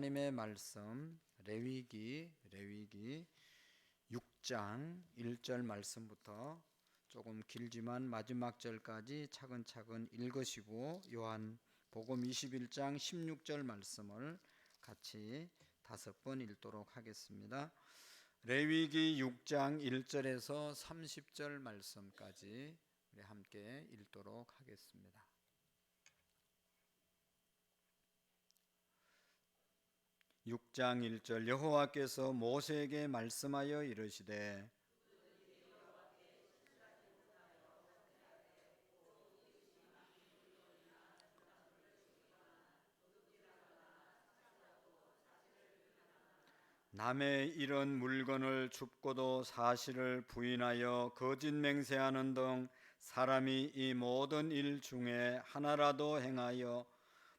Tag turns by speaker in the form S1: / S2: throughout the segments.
S1: 하나님의 말씀 레위기 6장 1절 말씀부터 조금 길지만 마지막 절까지 차근차근 읽으시고 요한복음 21장 16절 말씀을 같이 5번 읽도록 하겠습니다. 레위기 6장 1절에서 30절 말씀까지 우리 함께 읽도록 하겠습니다. 6장 1절 여호와께서 모세에게 말씀하여 이르시되 남의 이런 물건을 줍고도 사실을 부인하여 거짓 맹세하는 등 사람이 이 모든 일 중에 하나라도 행하여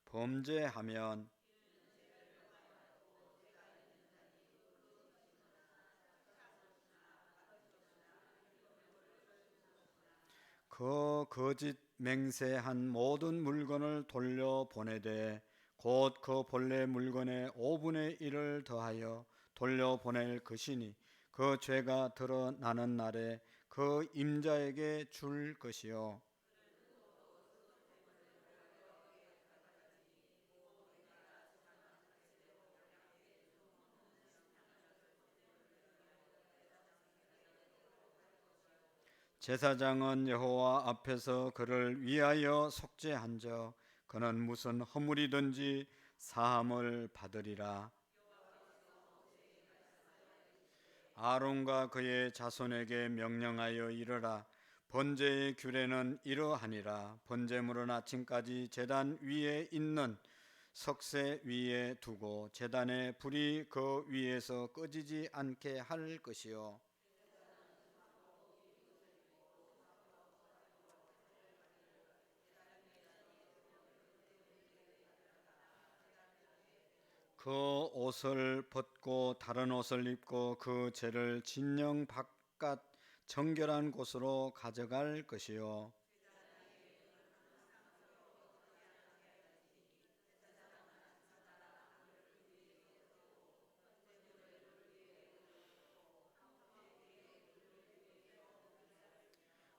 S1: 범죄하면 그 거짓 맹세한 모든 물건을 돌려보내되 곧 그 본래 물건의 5분의 1을 더하여 돌려보낼 것이니 그 죄가 드러나는 날에 그 임자에게 줄 것이요 제사장은 여호와 앞에서 그를 위하여 속죄한즉 그는 무슨 허물이든지 사함을 받으리라. 아론과 그의 자손에게 명령하여 이르라. 번제의 규례는 이러하니라. 번제물은 아침까지 제단 위에 있는 석쇠 위에 두고 제단의 불이 그 위에서 꺼지지 않게 할 것이요 그 옷을 벗고 다른 옷을 입고 그 죄를 진영 바깥 정결한 곳으로 가져갈 것이요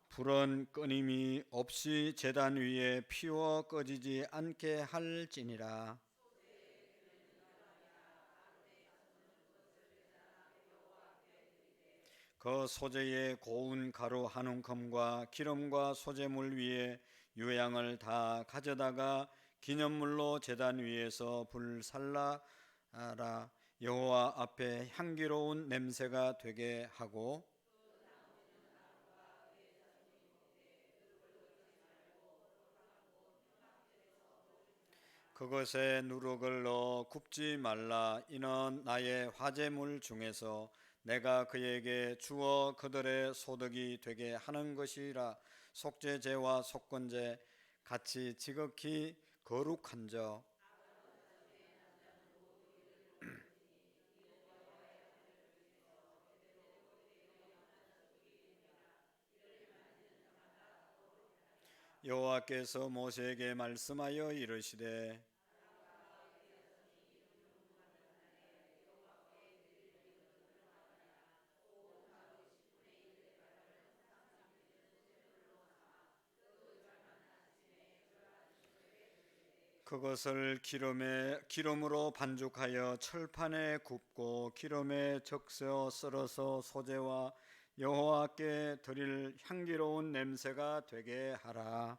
S1: 불은 끊임이 없이 제단 위에 피워 꺼지지 않게 할지니라. 그 소재의 고운 가루 한 움큼과 기름과 소재물 위에 유향을 다 가져다가 기념물로 제단 위에서 불살라라. 여호와 앞에 향기로운 냄새가 되게 하고 그것에 누룩을 넣어 굽지 말라. 이는 나의 화제물 중에서 내가 그에게 주어 그들의 소득이 되게 하는 것이라. 속죄제와 속건제 같이 지극히 거룩한즉 여호와께서 모세에게 말씀하여 이르시되 그것을 기름으로 반죽하여 철판에 굽고 기름에 적셔 썰어서 소재와 여호와께 드릴 향기로운 냄새가 되게 하라.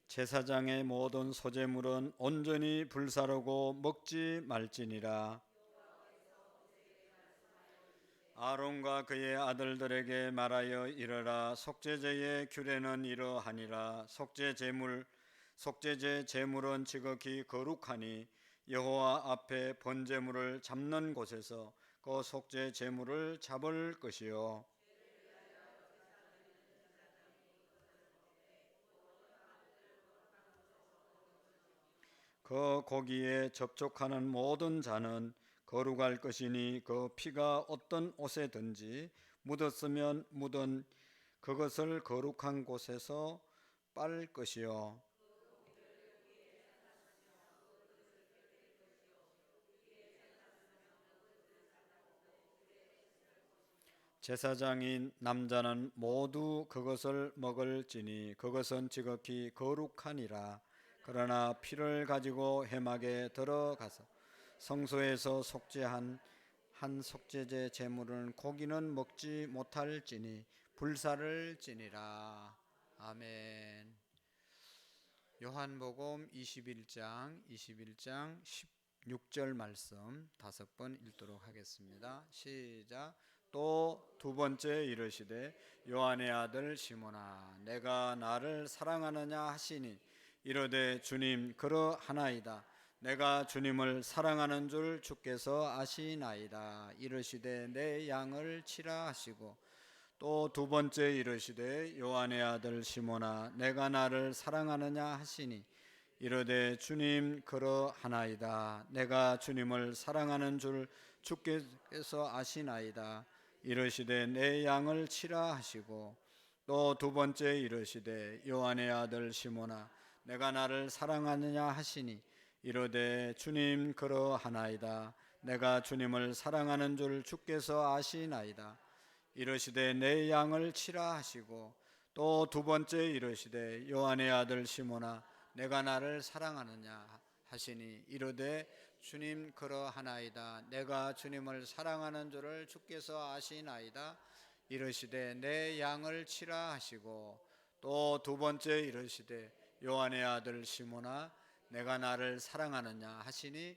S1: 제사장의 모든 소재물은 온전히 불사르고 먹지 말지니라. 아론과 그의 아들들에게 말하여 이르라. 속죄제의 규례는 이러하니라. 속죄제 제물은 지극히 거룩하니 여호와 앞에 번제물을 잡는 곳에서 그 속죄 제물을 잡을 것이요 그 고기에 접촉하는 모든 자는 거룩할 것이니 그 피가 어떤 옷에든지 묻었으면 묻은 그것을 거룩한 곳에서 빨 것이요 제사장인 남자는 모두 그것을 먹을지니 그것은 지극히 거룩하니라. 그러나 피를 가지고 회막에 들어가서 성소에서 속죄한 한 속죄제 제물은 고기는 먹지 못할지니 불사를 지니라. 아멘. 요한복음 21장 16절 말씀 5번 읽도록 하겠습니다. 시작. 또 두 번째 이르시되 요한의 아들 시몬아 내가 나를 사랑하느냐 하시니 이르되 주님 그러하나이다. 내가 주님을 사랑하는 줄 주께서 아시나이다. 이르시되 내 양을 치라 하시고 또 두 번째 이르시되 요한의 아들 시몬아 내가 나를 사랑하느냐 하시니 이르되 주님 그러하나이다. 내가 주님을 사랑하는 줄 주께서 아시나이다. 이르시되 내 양을 치라 하시고 또 두 번째 이르시되 요한의 아들 시몬아 내가 나를 사랑하느냐 하시니 이르되 주님 그러하나이다. 내가 주님을 사랑하는 줄 주께서 아시나이다. 이르시되 내 양을 치라 하시고 또 두 번째 이르시되 요한의 아들 시몬아 내가 나를 사랑하느냐 하시니 이르되 주님 그러하나이다. 내가 주님을 사랑하는 줄을 주께서 아시나이다. 이르시되 내 양을 치라 하시고 또 두 번째 이르시되 요한의 아들 시몬아 내가 나를 사랑하느냐 하시니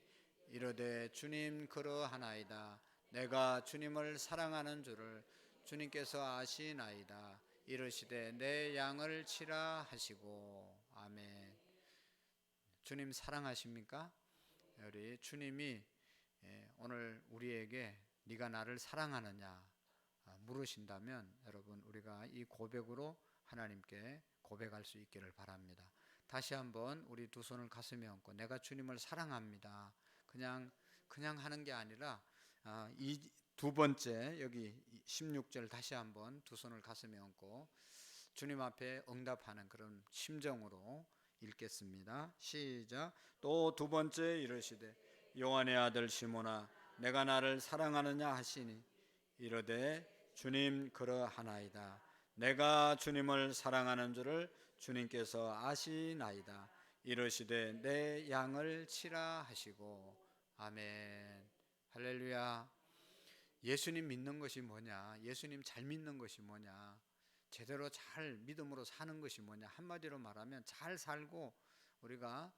S1: 이르되 주님 그러하나이다. 내가 주님을 사랑하는 줄을 주님께서 아시나이다. 이르시되 내 양을 치라 하시고. 아멘. 주님 사랑하십니까? 우리 주님이 오늘 우리에게 네가 나를 사랑하느냐 물으신다면 여러분 우리가 이 고백으로 하나님께 고백할 수 있기를 바랍니다. 다시 한번 우리 두 손을 가슴에 얹고 내가 주님을 사랑합니다. 그냥 하는 게 아니라 이 두 번째 여기 16절 다시 한번 두 손을 가슴에 얹고 주님 앞에 응답하는 그런 심정으로 읽겠습니다. 시작. 또 두 번째 이르시되 요한의 아들 시몬아 내가 나를 사랑하느냐 하시니 이르되 주님 그러하나이다. 내가 주님을 사랑하는 줄을 주님께서 아시나이다. 이르시되 내 양을 치라 하시고. 아멘. 할렐루야. 예수님 믿는 것이 뭐냐? 예수님 잘 믿는 것이 뭐냐? 제대로 잘 믿음으로 사는 것이 뭐냐? 한마디로 말하면 잘 살고 우리가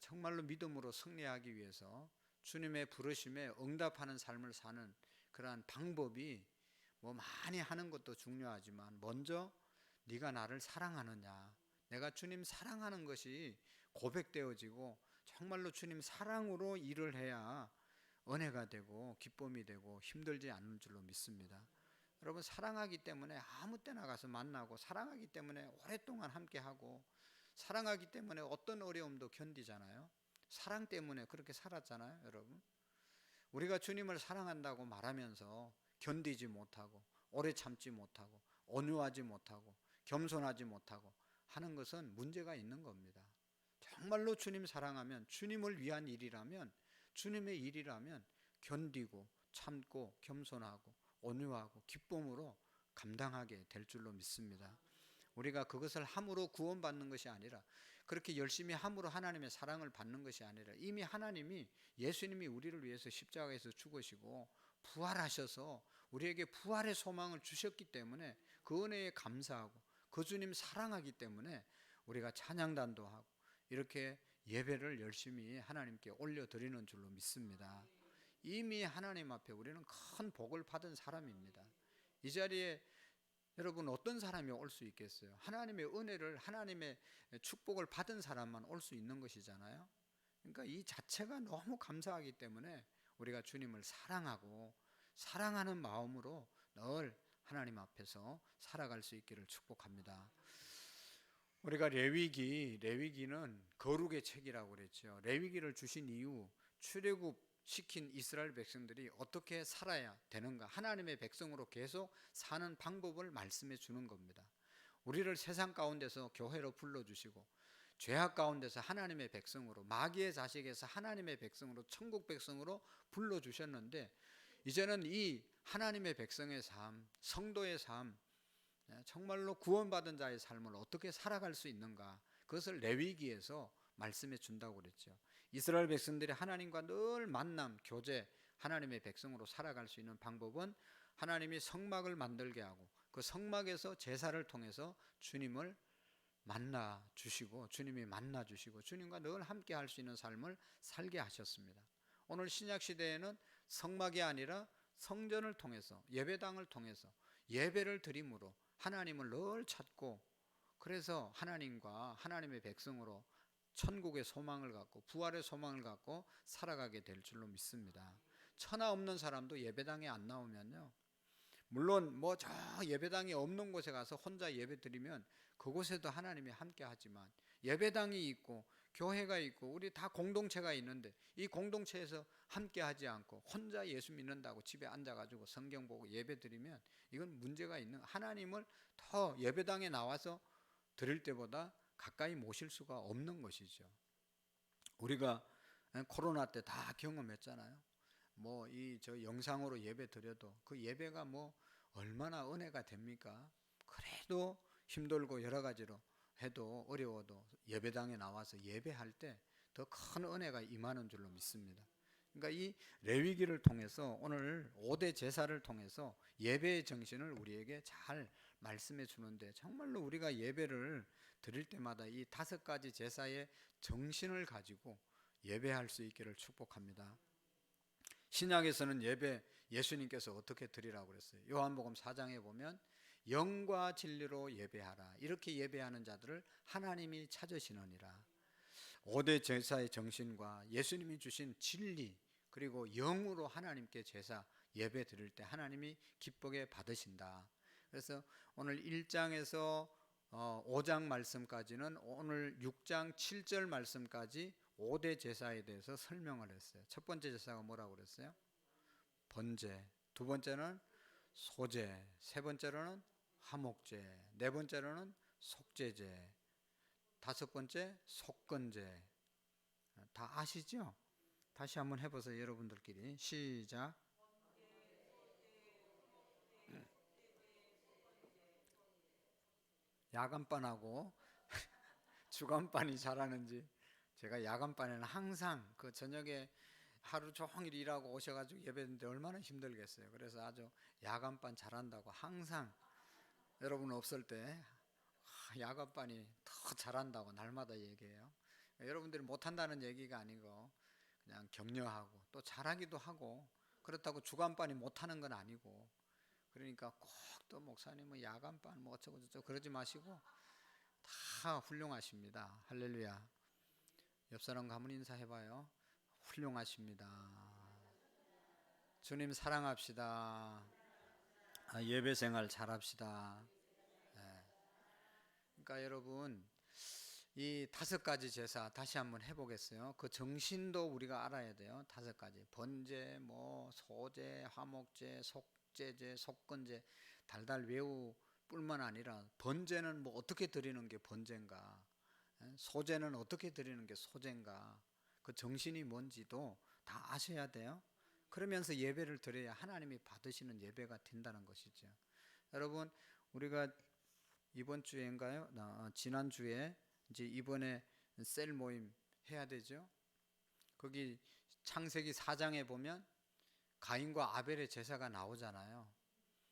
S1: 정말로 믿음으로 승리하기 위해서 주님의 부르심에 응답하는 삶을 사는 그러한 방법이 뭐 많이 하는 것도 중요하지만 먼저 네가 나를 사랑하느냐, 내가 주님 사랑하는 것이 고백되어지고 정말로 주님 사랑으로 일을 해야 은혜가 되고 기쁨이 되고 힘들지 않는 줄로 믿습니다. 여러분 사랑하기 때문에 아무 때나 가서 만나고 사랑하기 때문에 오랫동안 함께하고 사랑하기 때문에 어떤 어려움도 견디잖아요. 사랑 때문에 그렇게 살았잖아요. 여러분 우리가 주님을 사랑한다고 말하면서 견디지 못하고 오래 참지 못하고 온유하지 못하고 겸손하지 못하고 하는 것은 문제가 있는 겁니다. 정말로 주님 사랑하면 주님을 위한 일이라면 주님의 일이라면 견디고 참고 겸손하고 온유하고 기쁨으로 감당하게 될 줄로 믿습니다. 우리가 그것을 함으로 구원받는 것이 아니라 그렇게 열심히 함으로 하나님의 사랑을 받는 것이 아니라 이미 하나님이 예수님이 우리를 위해서 십자가에서 죽으시고 부활하셔서 우리에게 부활의 소망을 주셨기 때문에 그 은혜에 감사하고 그 주님 사랑하기 때문에 우리가 찬양단도 하고 이렇게 예배를 열심히 하나님께 올려드리는 줄로 믿습니다. 이미 하나님 앞에 우리는 큰 복을 받은 사람입니다. 이 자리에 여러분 어떤 사람이 올 수 있겠어요? 하나님의 은혜를 하나님의 축복을 받은 사람만 올 수 있는 것이잖아요. 그러니까 이 자체가 너무 감사하기 때문에 우리가 주님을 사랑하고 사랑하는 마음으로 늘 하나님 앞에서 살아갈 수 있기를 축복합니다. 우리가 레위기는 거룩의 책이라고 그랬죠. 레위기를 주신 이유 출애굽 시킨 이스라엘 백성들이 어떻게 살아야 되는가, 하나님의 백성으로 계속 사는 방법을 말씀해 주는 겁니다. 우리를 세상 가운데서 교회로 불러주시고 죄악 가운데서 하나님의 백성으로, 마귀의 자식에서 하나님의 백성으로, 천국 백성으로 불러주셨는데, 이제는 이 하나님의 백성의 삶, 성도의 삶, 정말로 구원받은 자의 삶을 어떻게 살아갈 수 있는가, 그것을 레위기에서 말씀해 준다고 그랬죠. 이스라엘 백성들이 하나님과 늘 만남, 교제, 하나님의 백성으로 살아갈 수 있는 방법은 하나님이 성막을 만들게 하고 그 성막에서 제사를 통해서 주님을 만나 주시고, 주님이 만나 주시고 주님과 늘 함께 할 수 있는 삶을 살게 하셨습니다. 오늘 신약 시대에는 성막이 아니라 성전을 통해서, 예배당을 통해서 예배를 드림으로 하나님을 늘 찾고, 그래서 하나님과 하나님의 백성으로 천국의 소망을 갖고 부활의 소망을 갖고 살아가게 될 줄로 믿습니다. 천하 없는 사람도 예배당에 안 나오면요, 물론 뭐 저 예배당이 없는 곳에 가서 혼자 예배 드리면 그곳에도 하나님이 함께 하지만, 예배당이 있고 교회가 있고 우리 다 공동체가 있는데 이 공동체에서 함께 하지 않고 혼자 예수 믿는다고 집에 앉아가지고 성경 보고 예배 드리면 이건 문제가 있는, 하나님을 더 예배당에 나와서 드릴 때보다 가까이 모실 수가 없는 것이죠. 우리가 코로나 때 다 경험했잖아요. 뭐 이 저 영상으로 예배 드려도 그 예배가 뭐 얼마나 은혜가 됩니까? 그래도 힘들고 여러 가지로 해도 어려워도 예배당에 나와서 예배할 때 더 큰 은혜가 임하는 줄로 믿습니다. 그러니까 이 레위기를 통해서 오늘 5대 제사를 통해서 예배의 정신을 우리에게 잘 말씀해 주는데, 정말로 우리가 예배를 드릴 때마다 이 5가지 제사의 정신을 가지고 예배할 수 있기를 축복합니다. 신약에서는 예배, 예수님께서 어떻게 드리라고 그랬어요? 요한복음 4장에 보면 영과 진리로 예배하라, 이렇게 예배하는 자들을 하나님이 찾으시느니라. 5대 제사의 정신과 예수님이 주신 진리, 그리고 영으로 하나님께 제사 예배 드릴 때 하나님이 기쁘게 받으신다. 그래서 오늘 1장에서 5장 말씀까지는 오늘 6장 7절 말씀까지 5대 제사에 대해서 설명을 했어요. 첫 번째 제사가 뭐라고 그랬어요? 번제. 두 번째는 소제. 세 번째로는 화목제. 네 번째로는 속죄제. 다섯 번째 속건제. 다 아시죠? 다시 한번 해보세요, 여러분들끼리. 시작. 야간반하고 주간반이 잘하는지, 제가 야간반에는 항상 그 저녁에 하루 종일 일하고 오셔가지고 예배드는데 얼마나 힘들겠어요. 그래서 아주 야간반 잘한다고 항상 여러분 없을 때 야간반이 더 잘한다고 날마다 얘기해요. 여러분들이 못한다는 얘기가 아니고 그냥 격려하고 또 잘하기도 하고, 그렇다고 주간반이 못하는 건 아니고, 그러니까 꼭 또 목사님은 야간반 뭐 어쩌고 저쩌고 그러지 마시고 다 훌륭하십니다. 할렐루야. 옆 사람과 한번 인사해봐요. 훌륭하십니다. 주님 사랑합시다. 예배 생활 잘합시다. 네. 그러니까 여러분, 이 5가지 제사 다시 한번 해보겠어요. 그 정신도 우리가 알아야 돼요. 5가지 번제, 뭐 소제, 화목제, 속죄제, 속건제 달달 외우 뿐만 아니라, 번제는 뭐 어떻게 드리는 게 번제인가, 소제는 어떻게 드리는 게 소제인가, 그 정신이 뭔지도 다 아셔야 돼요. 그러면서 예배를 드려야 하나님이 받으시는 예배가 된다는 것이죠. 여러분, 우리가 이번 주인가요? 지난 주에 이제 이번에 셀 모임 해야 되죠. 거기 창세기 4장에 보면 가인과 아벨의 제사가 나오잖아요.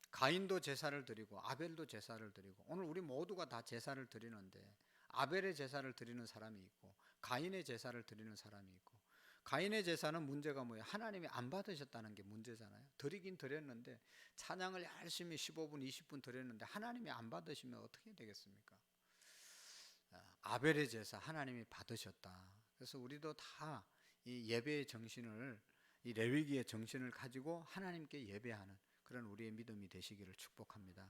S1: 가인도 제사를 드리고 아벨도 제사를 드리고, 오늘 우리 모두가 다 제사를 드리는데 아벨의 제사를 드리는 사람이 있고 가인의 제사를 드리는 사람이 있고, 가인의 제사는 문제가 뭐예요? 하나님이 안 받으셨다는 게 문제잖아요. 드리긴 드렸는데 찬양을 열심히 15분 20분 드렸는데 하나님이 안 받으시면 어떻게 되겠습니까? 아벨의 제사 하나님이 받으셨다. 그래서 우리도 다 이 예배의 정신을, 이 레위기의 정신을 가지고 하나님께 예배하는 그런 우리의 믿음이 되시기를 축복합니다.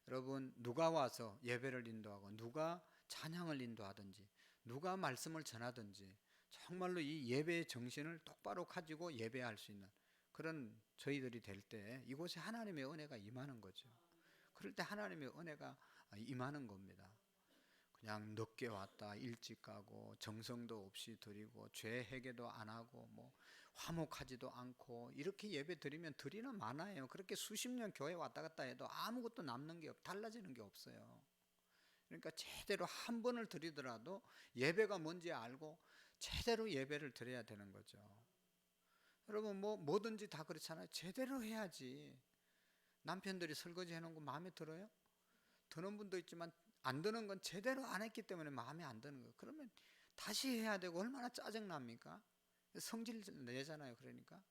S1: 여러분, 누가 와서 예배를 인도하고 누가 찬양을 인도하든지 누가 말씀을 전하든지 정말로 이 예배의 정신을 똑바로 가지고 예배할 수 있는 그런 저희들이 될 때 이곳에 하나님의 은혜가 임하는 거죠. 그럴 때 하나님의 은혜가 임하는 겁니다. 그냥 늦게 왔다 일찍 가고 정성도 없이 드리고 죄 회개도 안 하고 뭐 화목하지도 않고 이렇게 예배 드리면 드리는 많아요. 그렇게 수십 년 교회 왔다 갔다 해도 아무것도 남는 게 달라지는 게 없어요. 그러니까 제대로 한 번을 드리더라도 예배가 뭔지 알고 제대로 예배를 드려야 되는 거죠. 여러분 뭐든지 다 그렇잖아요. 제대로 해야지. 남편들이 설거지 해놓은 거 마음에 들어요? 드는 분도 있지만 안 드는 건 제대로 안 했기 때문에 마음에 안 드는 거예요. 그러면 다시 해야 되고 얼마나 짜증납니까? 성질 내잖아요. 그러니까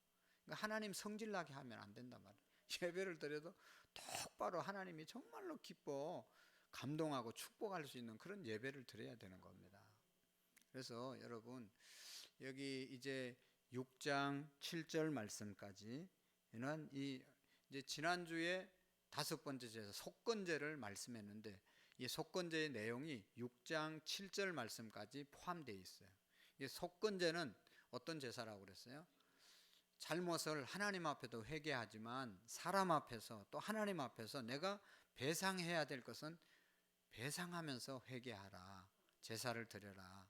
S1: 하나님 성질 나게 하면 안 된단 말이에요. 예배를 드려도 똑바로 하나님이 정말로 기뻐 감동하고 축복할 수 있는 그런 예배를 드려야 되는 겁니다. 그래서 여러분 여기 이제 6장 7절 말씀까지는 이제 지난주에 5번째 제사 속건제를 말씀했는데 이 속건제의 내용이 6장 7절 말씀까지 포함되어 있어요. 이 속건제는 어떤 제사라고 그랬어요? 잘못을 하나님 앞에도 회개하지만 사람 앞에서 또 하나님 앞에서 내가 배상해야 될 것은 배상하면서 회개하라. 제사를 드려라.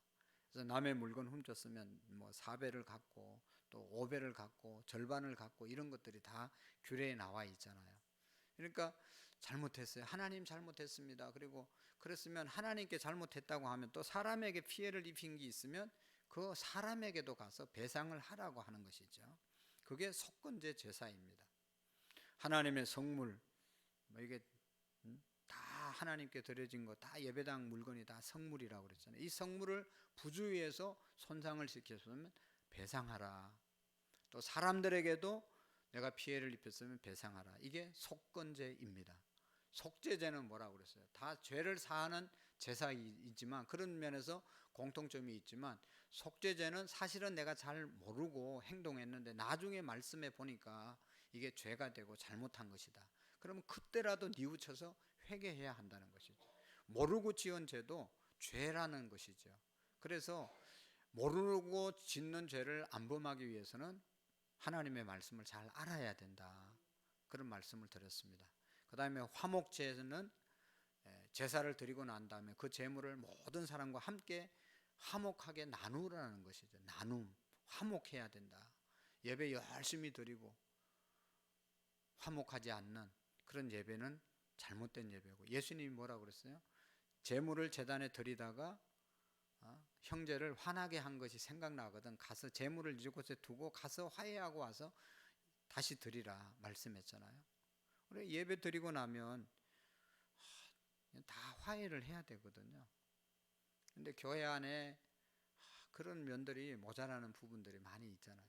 S1: 그래서 남의 물건 훔쳤으면 뭐 4배를 갚고 또 5배를 갚고 절반을 갚고 이런 것들이 다 규례에 나와 있잖아요. 그러니까 잘못했어요. 하나님 잘못했습니다. 그리고 그랬으면 하나님께 잘못했다고 하면 또 사람에게 피해를 입힌 게 있으면 그 사람에게도 가서 배상을 하라고 하는 것이죠. 그게 속건제 제사입니다. 하나님의 성물 뭐 이게 다 하나님께 드려진 거 다 예배당 물건이 다 성물이라고 그랬잖아요. 이 성물을 부주의해서 손상을 시켰으면 배상하라. 또 사람들에게도 내가 피해를 입혔으면 배상하라. 이게 속건제입니다. 속죄제는 뭐라고 그랬어요? 다 죄를 사하는 제사이지만 그런 면에서 공통점이 있지만 속죄제는 사실은 내가 잘 모르고 행동했는데 나중에 말씀해 보니까 이게 죄가 되고 잘못한 것이다. 그러면 그때라도 뉘우쳐서 회개해야 한다는 것이죠. 모르고 지은 죄도 죄라는 것이죠. 그래서 모르고 짓는 죄를 안 범하기 위해서는 하나님의 말씀을 잘 알아야 된다. 그런 말씀을 드렸습니다. 그 다음에 화목제는 제사를 드리고 난 다음에 그 제물을 모든 사람과 함께 화목하게 나누라는 것이죠. 나눔, 화목해야 된다. 예배 열심히 드리고 화목하지 않는 그런 예배는 잘못된 예배고, 예수님이 뭐라고 그랬어요? 제물을 제단에 드리다가 형제를 화나게 한 것이 생각나거든 가서 제물을 이곳에 두고 가서 화해하고 와서 다시 드리라 말씀했잖아요. 그래 예배 드리고 나면 다 화해를 해야 되거든요. 근데 교회 안에 그런 면들이 모자라는 부분들이 많이 있잖아요.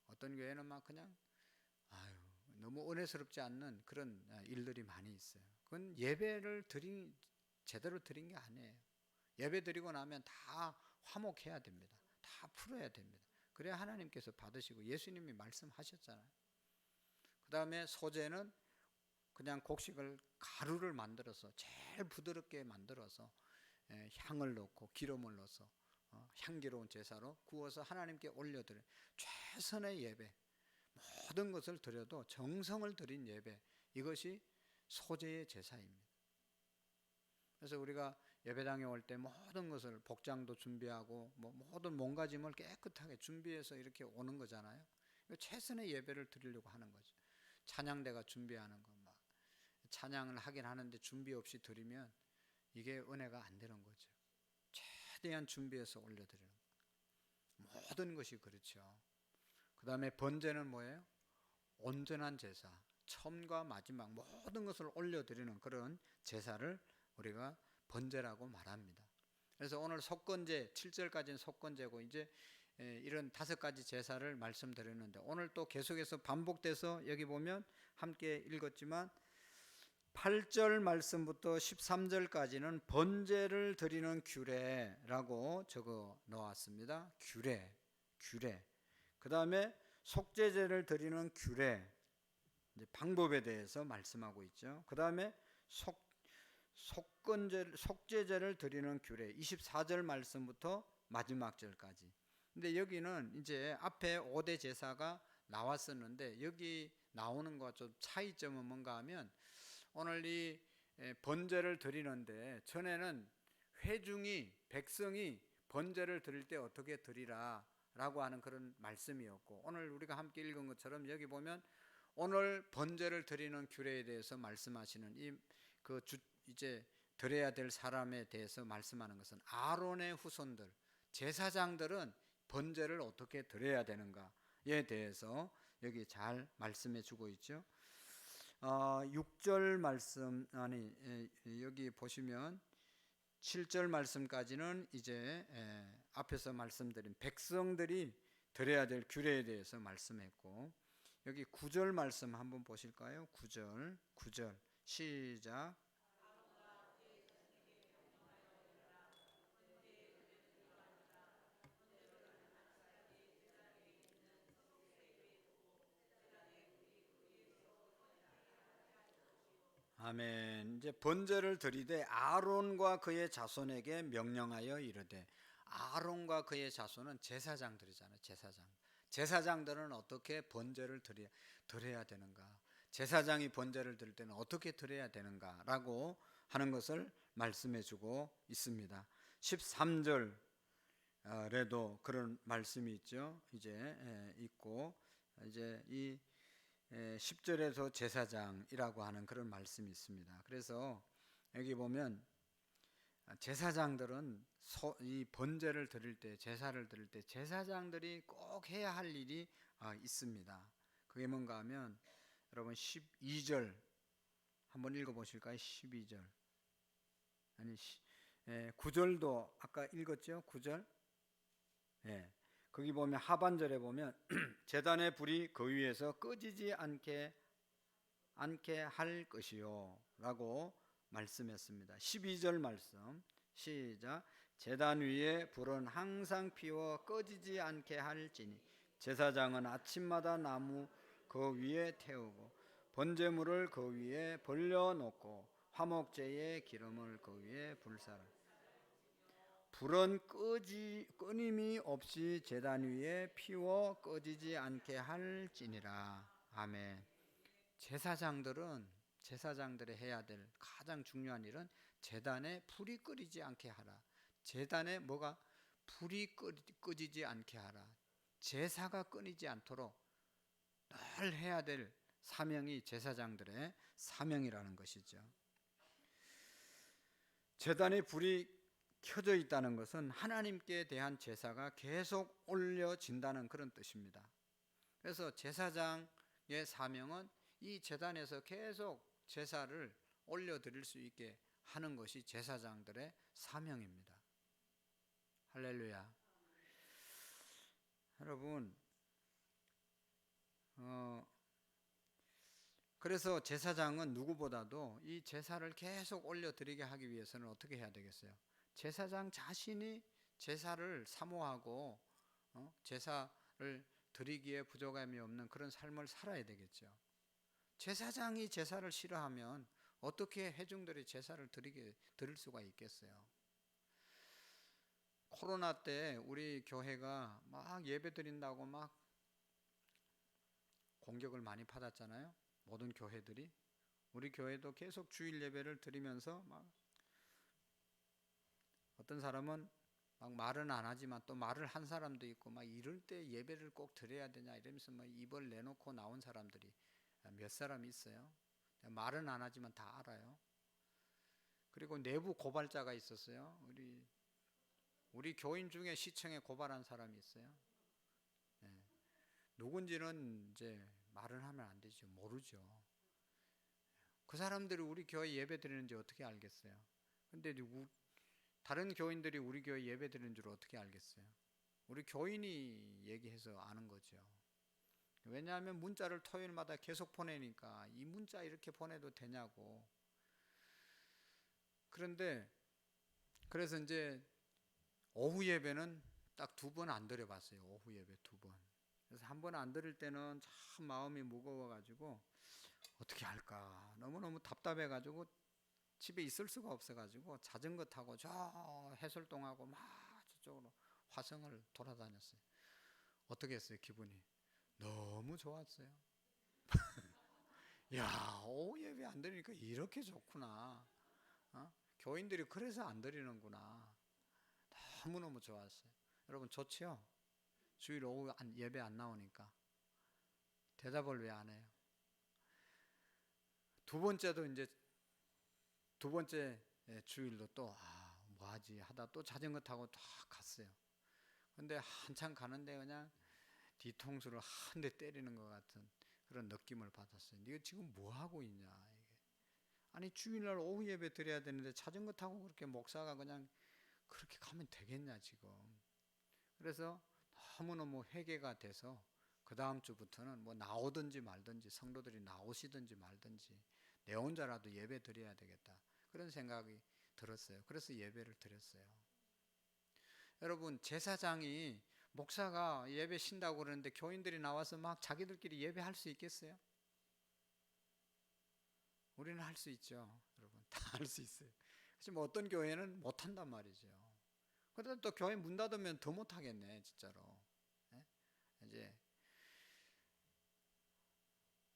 S1: 어떤 교회는 막 그냥 너무 은혜스럽지 않는 그런 일들이 많이 있어요. 그건 예배를 제대로 드린 게 아니에요. 예배 드리고 나면 다 화목해야 됩니다. 다 풀어야 됩니다. 그래야 하나님께서 받으시고 예수님이 말씀하셨잖아요. 그 다음에 소제는 그냥 곡식을 가루를 만들어서 제일 부드럽게 만들어서 향을 넣고 기름을 넣어서 향기로운 제사로 구워서 하나님께 올려드려요. 최선의 예배, 모든 것을 드려도 정성을 들인 예배, 이것이 소제의 제사입니다. 그래서 우리가 예배당에 올 때 모든 것을 복장도 준비하고 모든 몸가짐을 깨끗하게 준비해서 이렇게 오는 거잖아요. 최선의 예배를 드리려고 하는 거죠. 찬양대가 준비하는 거 막 찬양을 하긴 하는데 준비 없이 드리면 이게 은혜가 안 되는 거죠. 최대한 준비해서 올려드리는 거. 모든 것이 그렇죠. 그 다음에 번제는 뭐예요? 온전한 제사, 처음과 마지막 모든 것을 올려드리는 그런 제사를 우리가 번제라고 말합니다. 그래서 오늘 속건제 7절까지는 속건제고 이제 이런 5가지 제사를 말씀드렸는데 오늘 또 계속해서 반복돼서 여기 보면 함께 읽었지만 8절 말씀부터 13절까지는 번제를 드리는 규례라고 적어 놓았습니다. 규례. 그 다음에 속죄제를 드리는 규례, 이제 방법에 대해서 말씀하고 있죠. 그 다음에 속죄제를 드리는 규례 24절 말씀부터 마지막 절까지. 근데 여기는 이제 앞에 5대 제사가 나왔었는데 여기 나오는 것과 좀 차이점은 뭔가 하면 오늘 이 번제를 드리는데 전에는 회중이 백성이 번제를 드릴 때 어떻게 드리라 라고 하는 그런 말씀이었고, 오늘 우리가 함께 읽은 것처럼 여기 보면 오늘 번제를 드리는 규례에 대해서 말씀하시는 이제 드려야 될 사람에 대해서 말씀하는 것은 아론의 후손들 제사장들은 번제를 어떻게 드려야 되는가에 대해서 여기 잘 말씀해 주고 있죠. 6절 말씀 여기 보시면 7절 말씀까지는 이제 앞에서 말씀드린 백성들이 드려야 될 규례에 대해서 말씀했고, 여기 9절 말씀 한번 보실까요? 9절 시작. 아멘. 이제 번제를 드리되 아론과 그의 자손에게 명령하여 이르되, 아론과 그의 자손은 제사장들이잖아요. 제사장들은 어떻게 번제를 드려야 되는가, 제사장이 번제를 드릴 때는 어떻게 드려야 되는가라고 하는 것을 말씀해 주고 있습니다. 13절에도 그런 말씀이 있죠. 이제 있고, 이제 이 10절에서 제사장이라고 하는 그런 말씀이 있습니다. 그래서 여기 보면 제사장들은 이 번제를 드릴 때, 제사를 드릴 때 제사장들이 꼭 해야 할 일이 있습니다. 그게 뭔가 하면 여러분 12절 한번 읽어보실까요? 12절 9절도 아까 읽었죠? 9절. 거기 보면 하반절에 보면 제단의 불이 그 위에서 꺼지지 않게 할 것이요 라고 말씀했습니다. 12절 말씀 시작. 제단 위에 불은 항상 피워 꺼지지 않게 할지니 제사장은 아침마다 나무 그 위에 태우고 번제물을 그 위에 벌려놓고 화목제의 기름을 그 위에 불사라. 불은 끊임이 없이 제단 위에 피워 꺼지지 않게 할지니라. 아멘. 제사장들이 해야 될 가장 중요한 일은 제단에 불이 끓이지 않게 하라. 제단에 뭐가 불이 꺼지지 않게 하라. 제사가 끊이지 않도록 늘 해야 될 사명이 제사장들의 사명이라는 것이죠. 제단에 불이 켜져 있다는 것은 하나님께 대한 제사가 계속 올려진다는 그런 뜻입니다. 그래서 제사장의 사명은 이 제단에서 계속 제사를 올려드릴 수 있게 하는 것이 제사장들의 사명입니다. 할렐루야. 여러분, 그래서 제사장은 누구보다도 이 제사를 계속 올려드리게 하기 위해서는 어떻게 해야 되겠어요? 제사장 자신이 제사를 사모하고 제사를 드리기에 부족함이 없는 그런 삶을 살아야 되겠죠. 제사장이 제사를 싫어하면 어떻게 회중들이 제사를 드릴 수가 있겠어요? 코로나 때 우리 교회가 막 예배 드린다고 막 공격을 많이 받았잖아요. 모든 교회들이. 우리 교회도 계속 주일 예배를 드리면서 막 어떤 사람은 막 말은 안 하지만 또 말을 한 사람도 있고, 막 이럴 때 예배를 꼭 드려야 되냐 이러면서 막 입을 내놓고 나온 사람들이 몇 사람 있어요. 말은 안 하지만 다 알아요. 그리고 내부 고발자가 있었어요. 우리 교인 중에 시청에 고발한 사람이 있어요. 누군지는 이제 말을 하면 안 되죠. 모르죠. 그 사람들이 우리 교회 예배 드리는지 어떻게 알겠어요? 근데 다른 교인들이 우리 교회 예배 드리는 줄 어떻게 알겠어요? 우리 교인이 얘기해서 아는 거죠. 왜냐하면 문자를 토요일마다 계속 보내니까 이 문자 이렇게 보내도 되냐고. 그래서 이제 오후 예배는 딱 2번 안 드려봤어요. 오후 예배 2번. 그래서 한 번 안 드릴 때는 참 마음이 무거워가지고 어떻게 할까 너무너무 답답해가지고 집에 있을 수가 없어가지고 자전거 타고 저 해설동하고 막 저쪽으로 화성을 돌아다녔어요. 어떻게 했어요? 기분이 너무 좋았어요. 야, 오후 예배 안 드리니까 이렇게 좋구나. 교인들이 그래서 안 드리는구나. 너무너무 좋았어요. 여러분 좋지요? 주일 오후 예배 안 나오니까 대답을 왜 안 해요? 두 번째도 이제 두 번째 주일도 또 뭐하지 하다 또 자전거 타고 딱 갔어요. 근데 한참 가는데 그냥 뒤통수를 한 대 때리는 것 같은 그런 느낌을 받았어요. 네가 지금 뭐 하고 있냐 이게. 아니 주일날 오후 예배 드려야 되는데 자전거 타고 그렇게 목사가 그냥 그렇게 가면 되겠냐 지금. 그래서 너무너무 회개가 돼서 그 다음 주부터는 뭐 나오든지 말든지 성도들이 나오시든지 말든지 내 혼자라도 예배 드려야 되겠다 그런 생각이 들었어요. 그래서 예배를 드렸어요. 여러분 제사장이 목사가 예배 쉰다고 그러는데 교인들이 나와서 막 자기들끼리 예배할 수 있겠어요? 우리는 할 수 있죠. 여러분 다 할 수 있어요. 그렇지만 뭐 어떤 교회는 못한단 말이죠. 그래도 또 교회 문 닫으면 더 못하겠네 진짜로. 이제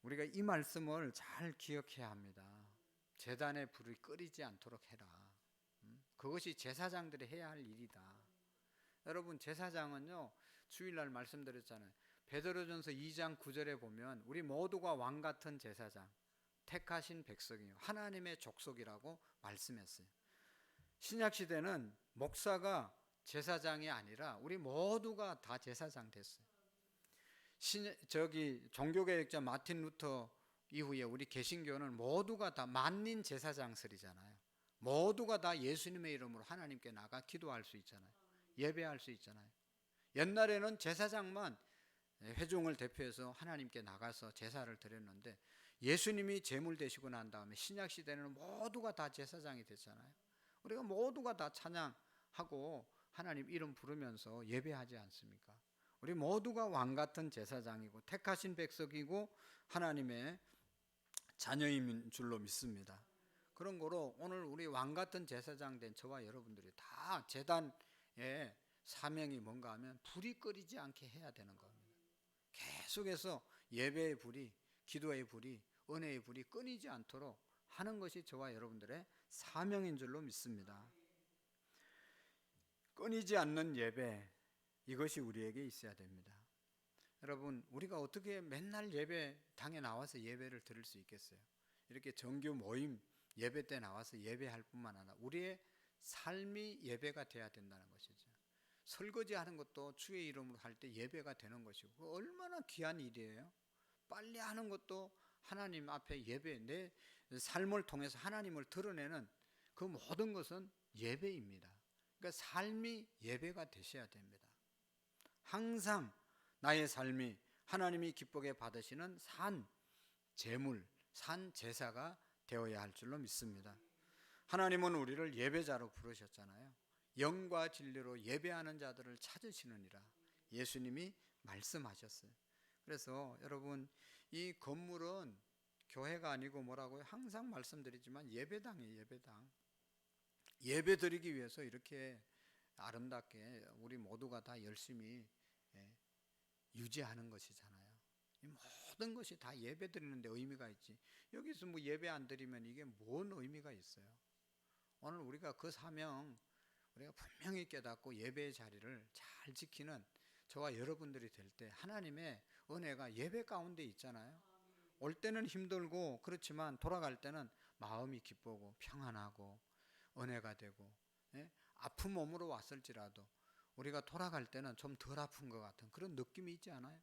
S1: 우리가 이 말씀을 잘 기억해야 합니다. 제단의 불이 꺼리지 않도록 해라. 그것이 제사장들이 해야 할 일이다. 여러분 제사장은요 주일날 말씀드렸잖아요. 베드로전서 2장 9절에 보면 우리 모두가 왕 같은 제사장 택하신 백성이요 하나님의 족속이라고 말씀했어요. 신약시대는 목사가 제사장이 아니라 우리 모두가 다 제사장 됐어요. 종교개혁자 마틴 루터 이후에 우리 개신교는 모두가 다 만민 제사장설이잖아요. 모두가 다 예수님의 이름으로 하나님께 나가 기도할 수 있잖아요. 예배할 수 있잖아요. 옛날에는 제사장만 회중을 대표해서 하나님께 나가서 제사를 드렸는데 예수님이 제물 되시고 난 다음에 신약 시대는 모두가 다 제사장이 됐잖아요. 우리가 모두가 다 찬양하고 하나님 이름 부르면서 예배하지 않습니까? 우리 모두가 왕 같은 제사장이고 택하신 백성이고 하나님의 자녀인 줄로 믿습니다. 그런 거로 오늘 우리 왕 같은 제사장 된 저와 여러분들이 다 제단의 사명이 뭔가 하면 불이 꺼리지 않게 해야 되는 겁니다. 계속해서 예배의 불이, 기도의 불이, 은혜의 불이 끊이지 않도록 하는 것이 저와 여러분들의 사명인 줄로 믿습니다. 끊이지 않는 예배, 이것이 우리에게 있어야 됩니다. 여러분 우리가 어떻게 맨날 예배당에 나와서 예배를 드릴 수 있겠어요? 이렇게 정규 모임 예배 때 나와서 예배할 뿐만 아니라 우리의 삶이 예배가 돼야 된다는 것이죠. 설거지하는 것도 주의 이름으로 할 때 예배가 되는 것이고 얼마나 귀한 일이에요. 빨리 하는 것도 하나님 앞에 예배, 내 삶을 통해서 하나님을 드러내는 그 모든 것은 예배입니다. 그러니까 삶이 예배가 되셔야 됩니다. 항상 나의 삶이 하나님이 기쁘게 받으시는 산 제물, 산 제사가 되어야 할 줄로 믿습니다. 하나님은 우리를 예배자로 부르셨잖아요. 영과 진리로 예배하는 자들을 찾으시느니라 예수님이 말씀하셨어요. 그래서 여러분 이 건물은 교회가 아니고 뭐라고요? 항상 말씀드리지만 예배당이에요. 예배당. 예배 드리기 위해서 이렇게 아름답게 우리 모두가 다 열심히 유지하는 것이잖아요. 이 모든 것이 다 예배 드리는데 의미가 있지. 여기서 뭐 예배 안 드리면 이게 뭔 의미가 있어요? 오늘 우리가 그 사명 우리가 분명히 깨닫고 예배의 자리를 잘 지키는 저와 여러분들이 될 때 하나님의 은혜가 예배 가운데 있잖아요. 올 때는 힘들고 그렇지만 돌아갈 때는 마음이 기쁘고 평안하고 은혜가 되고 아픈 몸으로 왔을지라도 우리가 돌아갈 때는 좀 덜 아픈 것 같은 그런 느낌이 있지 않아요?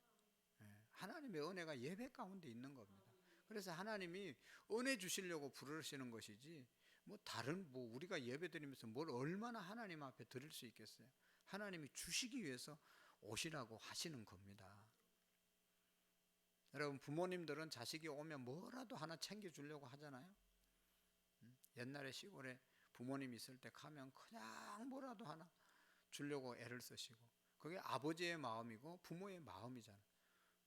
S1: 하나님의 은혜가 예배 가운데 있는 겁니다. 그래서 하나님이 은혜 주시려고 부르시는 것이지 뭐 다른 뭐 우리가 예배 드리면서 뭘 얼마나 하나님 앞에 드릴 수 있겠어요? 하나님이 주시기 위해서 오시라고 하시는 겁니다. 여러분 부모님들은 자식이 오면 뭐라도 하나 챙겨주려고 하잖아요. 옛날에 시골에 부모님 있을 때 가면 그냥 뭐라도 하나 주려고 애를 쓰시고 그게 아버지의 마음이고 부모의 마음이잖아요.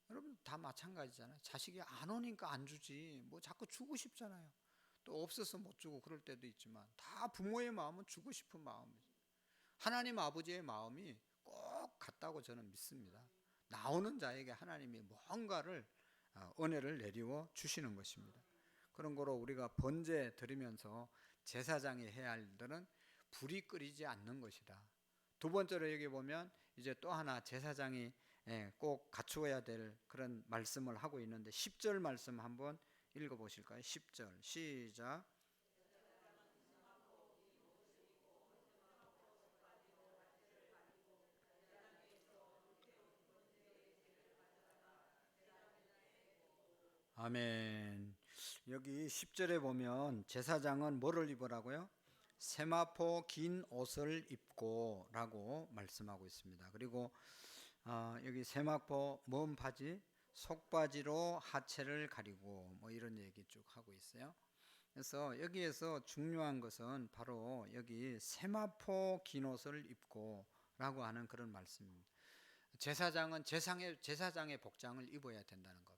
S1: 여러분 다 마찬가지잖아요. 자식이 안 오니까 안 주지 뭐 자꾸 주고 싶잖아요. 또 없어서 못 주고 그럴 때도 있지만 다 부모의 마음은 주고 싶은 마음이죠. 하나님 아버지의 마음이 꼭 같다고 저는 믿습니다. 나오는 자에게 하나님이 뭔가를 은혜를 내리워 주시는 것입니다. 그런 거로 우리가 번제 드리면서 제사장이 해야 할 일들은 불이 끓이지 않는 것이다. 두 번째로 여기 보면 이제 또 하나 제사장이 꼭 갖추어야 될 그런 말씀을 하고 있는데 10절 말씀 한번 읽어보실까요? 10절 시작. 아멘. 여기 10절에 보면 제사장은 뭐를 입으라고요? 세마포 긴 옷을 입고 라고 말씀하고 있습니다. 그리고 여기 세마포 먼 바지 속바지로 하체를 가리고 뭐 이런 얘기 쭉 하고 있어요. 그래서 여기에서 중요한 것은 바로 여기 세마포 긴 옷을 입고 라고 하는 그런 말씀입니다. 제사장은 제사장의 복장을 입어야 된다는 겁니다.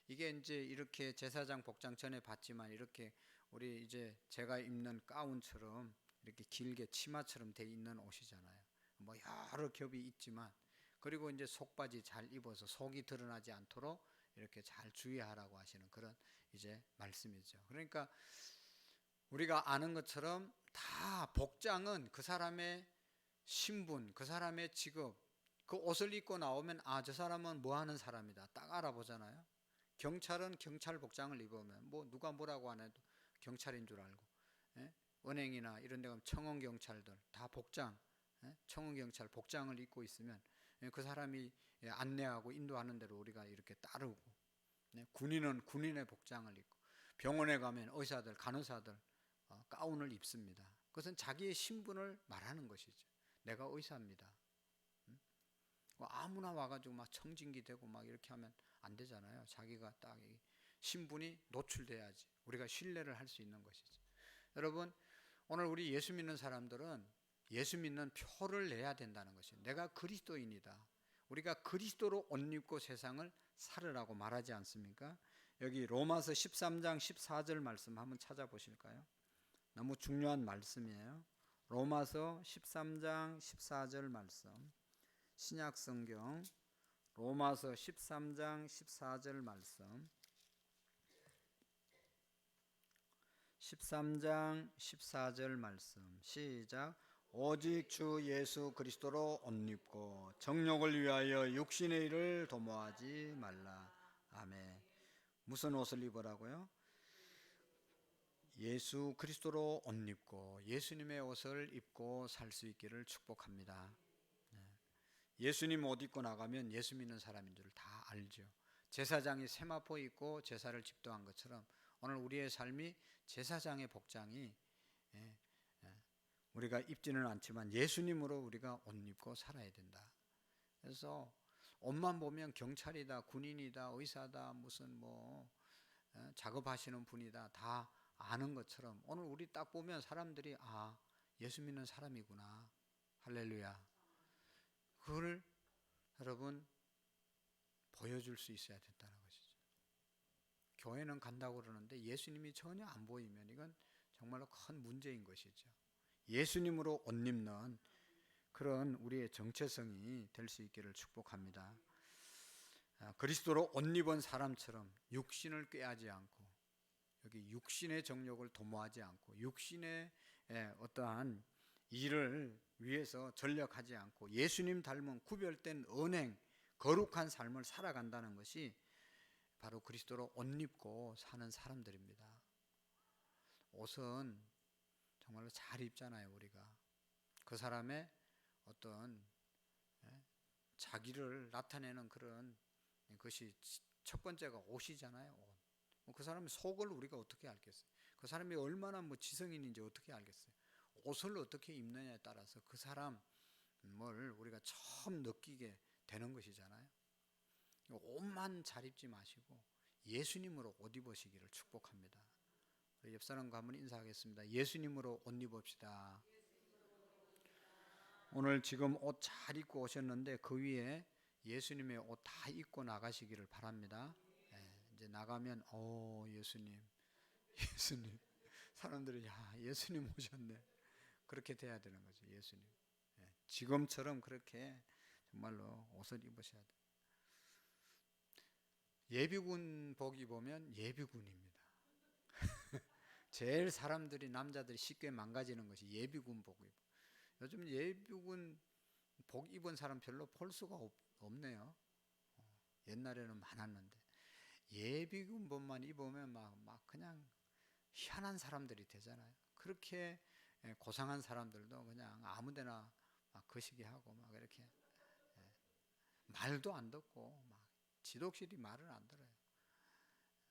S1: 이게 이제 이렇게 제사장 복장 전에 봤지만 이렇게 우리 이제 제가 입는 가운처럼 이렇게 길게 치마처럼 돼 있는 옷이잖아요. 뭐 여러 겹이 있지만 그리고 이제 속바지 잘 입어서 속이 드러나지 않도록 이렇게 잘 주의하라고 하시는 그런 이제 말씀이죠. 그러니까 우리가 아는 것처럼 다 복장은 그 사람의 신분, 그 사람의 직업, 그 옷을 입고 나오면 저 사람은 뭐 하는 사람이다 딱 알아보잖아요. 경찰은 경찰 복장을 입으면 뭐 누가 뭐라고 안 해도 경찰인 줄 알고, 예? 은행이나 이런 데 가면 청원 경찰들 다 복장, 청원 경찰 복장을 입고 있으면 그 사람이 안내하고 인도하는 대로 우리가 이렇게 따르고, 군인은 군인의 복장을 입고, 병원에 가면 의사들 간호사들 가운을 입습니다. 그것은 자기의 신분을 말하는 것이죠. 내가 의사입니다. 아무나 와가지고 막 청진기 대고 막 이렇게 하면 안 되잖아요. 자기가 딱 신분이 노출돼야지 우리가 신뢰를 할 수 있는 것이죠. 여러분, 오늘 우리 예수 믿는 사람들은 예수 믿는 표를 내야 된다는 것이에요. 내가 그리스도인이다. 우리가 그리스도로 옷 입고 세상을 살으라고 말하지 않습니까? 여기 로마서 13장 14절 말씀 한번 찾아보실까요? 너무 중요한 말씀이에요. 로마서 13장 14절 말씀, 신약성경 로마서 13장 14절 말씀, 13장 14절 말씀 시작. 오직 주 예수 그리스도로 옷 입고 정욕을 위하여 육신의 일을 도모하지 말라. 아멘. 무슨 옷을 입으라고요? 예수 그리스도로 옷 입고 예수님의 옷을 입고 살 수 있기를 축복합니다. 예수님 옷 입고 나가면 예수 믿는 사람인 줄 다 알죠. 제사장이 세마포 입고 제사를 집도한 것처럼 오늘 우리의 삶이 제사장의 복장이 우리가 입지는 않지만 예수님으로 우리가 옷 입고 살아야 된다. 그래서 옷만 보면 경찰이다, 군인이다, 의사다, 무슨 뭐 작업하시는 분이다 다 아는 것처럼 오늘 우리 딱 보면 사람들이 예수 믿는 사람이구나. 할렐루야. 그걸 여러분 보여줄 수 있어야 된다는 것이죠. 교회는 간다고 그러는데 예수님이 전혀 안 보이면 이건 정말로 큰 문제인 것이죠. 예수님으로 옷 입는 그런 우리의 정체성이 될 수 있기를 축복합니다. 그리스도로 옷 입은 사람처럼 육신을 꾀하지 않고 여기 육신의 정욕을 도모하지 않고 육신의 어떠한 일을 위해서 전력하지 않고 예수님 닮은 구별된 언행, 거룩한 삶을 살아간다는 것이 바로 그리스도로 옷 입고 사는 사람들입니다. 옷은 정말로 잘 입잖아요. 우리가 그 사람의 어떤 자기를 나타내는 그런 것이 첫 번째가 옷이잖아요. 옷. 그 사람의 속을 우리가 어떻게 알겠어요? 그 사람이 얼마나 지성인인지 어떻게 알겠어요? 옷을 어떻게 입느냐에 따라서 그 사람을 우리가 처음 느끼게 되는 것이잖아요. 옷만 잘 입지 마시고 예수님으로 옷 입으시기를 축복합니다. 옆 사람과 한번 인사하겠습니다. 예수님으로 옷 입읍시다. 오늘 지금 옷 잘 입고 오셨는데 그 위에 예수님의 옷 다 입고 나가시기를 바랍니다. 이제 나가면 예수님 사람들이 예수님 오셨네 그렇게 돼야 되는 거죠. 예수님 지금처럼 그렇게 정말로 옷을 입으셔야 돼요. 예비군복 입으면 예비군입니다. 제일 사람들이 남자들이 쉽게 망가지는 것이 예비군복 입. 요즘 예비군 복 입은 사람 별로 볼 수가 없네요. 옛날에는 많았는데 예비군복만 입으면 막 그냥 희한한 사람들이 되잖아요. 그렇게 고상한 사람들도 그냥 아무데나 막 거시기 하고 막 이렇게 말도 안 듣고 막 지독실이 말을 안 들어요.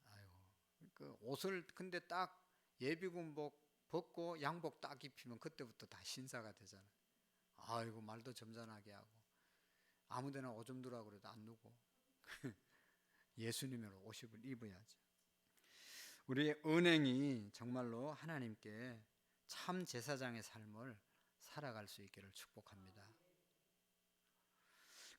S1: 아이고, 그 옷을 근데 딱 예비군복 벗고 양복 딱 입히면 그때부터 다 신사가 되잖아요. 아이고 말도 점잖하게 하고 아무데나 오줌 누라고 그래도 안 누고 예수님의 옷을 입어야죠. 우리의 은행이 정말로 하나님께 참 제사장의 삶을 살아갈 수 있기를 축복합니다.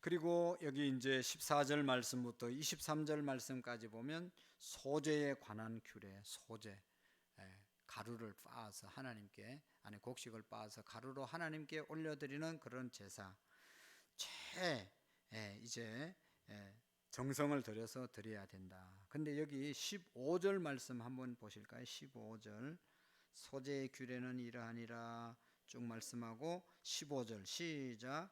S1: 그리고 여기 이제 14절 말씀부터 23절 말씀까지 보면 소제에 관한 규례, 소제, 가루를 빻아서 하나님께, 아니 곡식을 빻아서 가루로 하나님께 올려드리는 그런 제사, 이제 정성을 들여서 드려야 된다. 근데 여기 15절 말씀 한번 보실까요? 15절 소제의 규례는 이러하니라 쭉 말씀하고 15절 시작.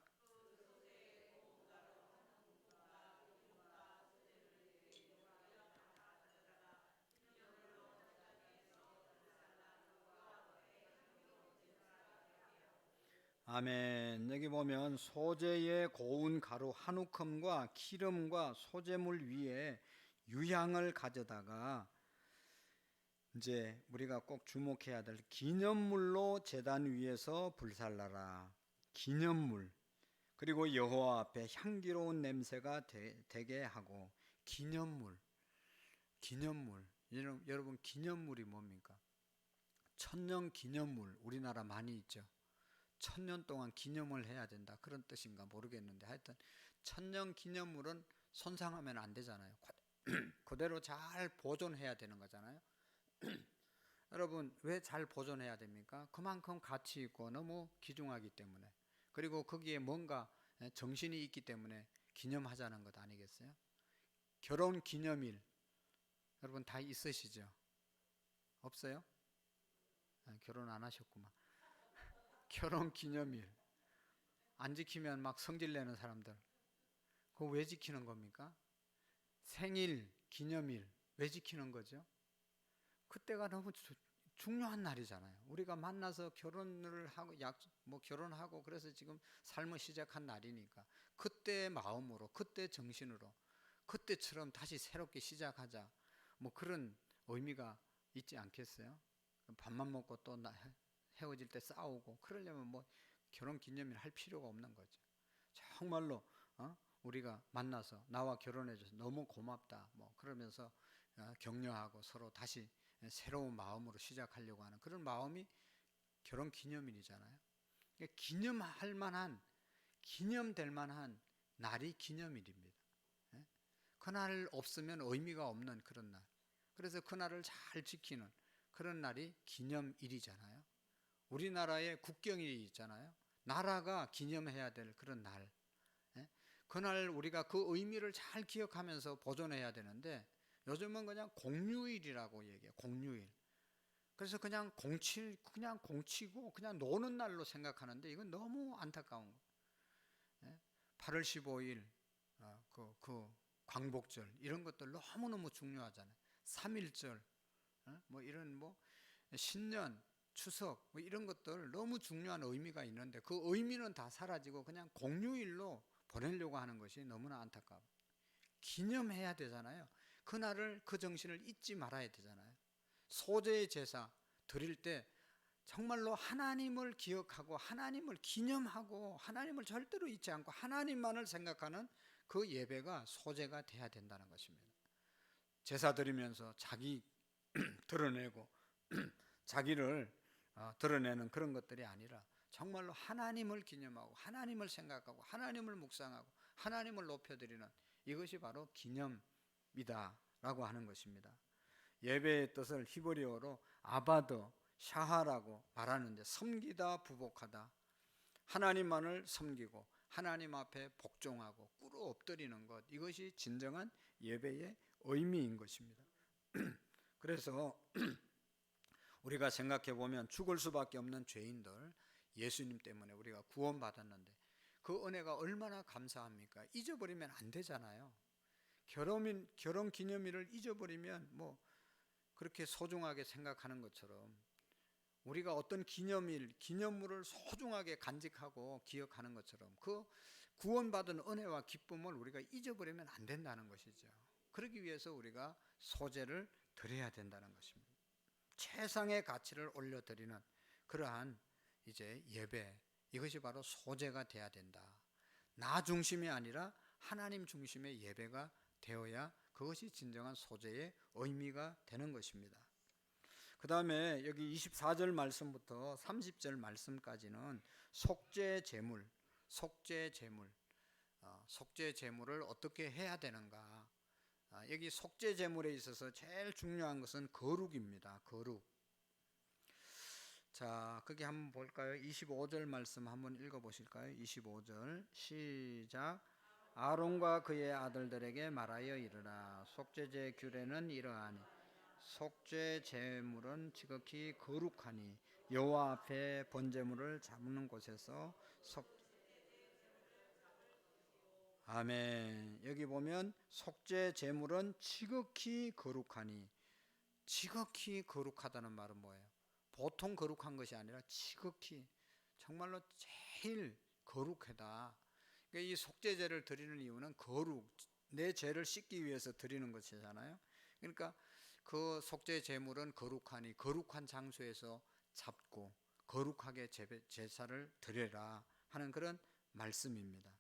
S1: 아멘. 여기 보면 소재의 고운 가루 한 우큼과 기름과 소재물 위에 유향을 가져다가 이제 우리가 꼭 주목해야 될 기념물로 제단 위에서 불살라라. 기념물. 그리고 여호와 앞에 향기로운 냄새가 되게 하고 기념물. 여러분 기념물이 뭡니까? 천년 기념물 우리나라 많이 있죠. 천년 동안 기념을 해야 된다 그런 뜻인가 모르겠는데 하여튼 천년 기념물은 손상하면 안 되잖아요. 그대로 잘 보존해야 되는 거잖아요. 여러분 왜 잘 보존해야 됩니까? 그만큼 가치 있고 너무 귀중하기 때문에, 그리고 거기에 뭔가 정신이 있기 때문에 기념하자는 것 아니겠어요? 결혼 기념일 여러분 다 있으시죠? 없어요? 결혼 안 하셨구만. 결혼 기념일 안 지키면 막 성질내는 사람들, 그거 왜 지키는 겁니까? 생일 기념일 왜 지키는 거죠? 그때가 너무 중요한 날이잖아요. 우리가 만나서 결혼을 하고 결혼하고 그래서 지금 삶을 시작한 날이니까 그때의 마음으로, 그때 정신으로, 그때처럼 다시 새롭게 시작하자, 그런 의미가 있지 않겠어요? 밥만 먹고 또 헤어질 때 싸우고 그러려면 결혼 기념일 할 필요가 없는 거죠. 정말로 우리가 만나서 나와 결혼해줘서 너무 고맙다 그러면서 격려하고 서로 다시 새로운 마음으로 시작하려고 하는 그런 마음이 결혼 기념일이잖아요. 그러니까 기념될 만한 날이 기념일입니다. 그날 없으면 의미가 없는 그런 날, 그래서 그날을 잘 지키는 그런 날이 기념일이잖아요. 우리나라에 국경일이 있잖아요. 나라가 기념해야 될 그런 날, 그날 우리가 그 의미를 잘 기억하면서 보존해야 되는데 요즘은 그냥 공휴일이라고 얘기해요. 공휴일. 그래서 그냥 공치고 그냥 노는 날로 생각하는데 이건 너무 안타까운 거예요. 8월 15일 그 광복절 이런 것들 너무너무 중요하잖아요. 3.1절 이런 신년 추석 이런 것들 너무 중요한 의미가 있는데 그 의미는 다 사라지고 그냥 공휴일로 보내려고 하는 것이 너무나 안타까워요. 기념해야 되잖아요. 그날을, 그 정신을 잊지 말아야 되잖아요. 소제의 제사 드릴 때 정말로 하나님을 기억하고 하나님을 기념하고 하나님을 절대로 잊지 않고 하나님만을 생각하는 그 예배가 소제가 돼야 된다는 것입니다. 제사 드리면서 자기 드러내고 자기를 드러내는 그런 것들이 아니라 정말로 하나님을 기념하고 하나님을 생각하고 하나님을 묵상하고 하나님을 높여드리는 이것이 바로 기념이다라고 하는 것입니다. 예배의 뜻을 히브리어로 아바드, 샤하라고 말하는데 섬기다, 부복하다, 하나님만을 섬기고 하나님 앞에 복종하고 꿇어 엎드리는 것, 이것이 진정한 예배의 의미인 것입니다. 그래서 우리가 생각해 보면 죽을 수밖에 없는 죄인들, 예수님 때문에 우리가 구원받았는데 그 은혜가 얼마나 감사합니까? 잊어버리면 안 되잖아요. 결혼 기념일을 잊어버리면 뭐 그렇게 소중하게 생각하는 것처럼 우리가 어떤 기념물을 소중하게 간직하고 기억하는 것처럼 그 구원받은 은혜와 기쁨을 우리가 잊어버리면 안 된다는 것이죠. 그러기 위해서 우리가 소제를 드려야 된다는 것입니다. 최상의 가치를 올려드리는 그러한 이제 예배, 이것이 바로 소제가 돼야 된다. 나 중심이 아니라 하나님 중심의 예배가 되어야 그것이 진정한 소제의 의미가 되는 것입니다. 그 다음에 여기 24절 말씀부터 30절 말씀까지는 속죄 제물, 속죄 제물을 어떻게 해야 되는가. 여기 속죄 제물에 있어서 제일 중요한 것은 거룩입니다. 거룩. 자, 거기 한번 볼까요? 25절 말씀 한번 읽어보실까요? 25절 시작. 아론과 그의 아들들에게 말하여 이르라. 속죄제 규례는 이러하니 속죄 제물은 지극히 거룩하니 여호와 앞에 번제물을 잡는 곳에서 아멘. 여기 보면 속죄 제물은 지극히 거룩하니, 지극히 거룩하다는 말은 뭐예요? 보통 거룩한 것이 아니라 지극히, 정말로 제일 거룩하다. 그러니까 이 속죄제를 드리는 이유는 거룩, 내 죄를 씻기 위해서 드리는 것이잖아요. 그러니까 그 속죄 제물은 거룩하니 거룩한 장소에서 잡고 거룩하게 제사를 드려라 하는 그런 말씀입니다.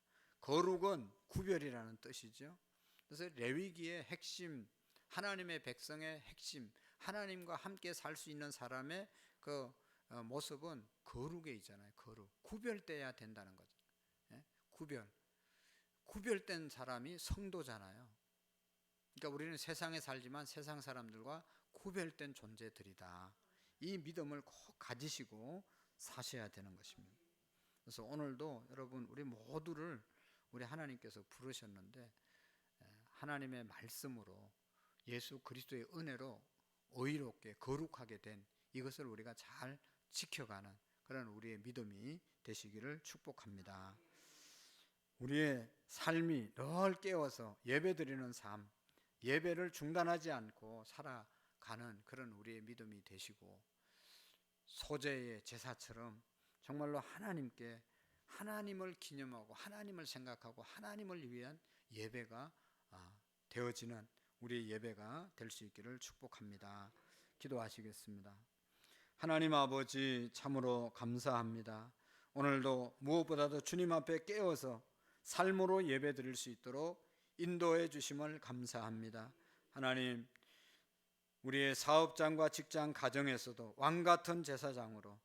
S1: 거룩은 구별이라는 뜻이죠. 그래서 레위기의 핵심, 하나님의 백성의 핵심, 하나님과 함께 살 수 있는 사람의 그 모습은 거룩에 있잖아요. 거룩, 구별돼야 된다는 거죠. 예? 구별된 사람이 성도잖아요. 그러니까 우리는 세상에 살지만 세상 사람들과 구별된 존재들이다. 이 믿음을 꼭 가지시고 사셔야 되는 것입니다. 그래서 오늘도 여러분 우리 모두를 우리 하나님께서 부르셨는데 하나님의 말씀으로 예수 그리스도의 은혜로 의롭게 거룩하게 된 이것을 우리가 잘 지켜가는 그런 우리의 믿음이 되시기를 축복합니다. 우리의 삶이 늘 깨어서 예배드리는 삶, 예배를 중단하지 않고 살아가는 그런 우리의 믿음이 되시고 소제의 제사처럼 정말로 하나님께 하나님을 기념하고 하나님을 생각하고 하나님을 위한 예배가 되어지는 우리의 예배가 될 수 있기를 축복합니다. 기도하시겠습니다. 하나님 아버지 참으로 감사합니다. 오늘도 무엇보다도 주님 앞에 깨어서 삶으로 예배 드릴 수 있도록 인도해 주심을 감사합니다. 하나님, 우리의 사업장과 직장 가정에서도 왕같은 제사장으로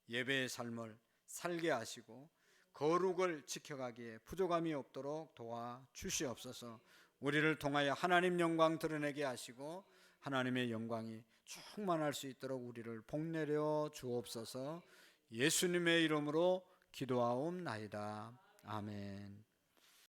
S1: 예배의 삶을 살게 하시고 거룩을 지켜가기에 부족함이 없도록 도와주시옵소서. 우리를 통하여 하나님 영광 드러내게 하시고 하나님의 영광이 충만할 수 있도록 우리를 복내려 주옵소서. 예수님의 이름으로 기도하옵나이다. 아멘.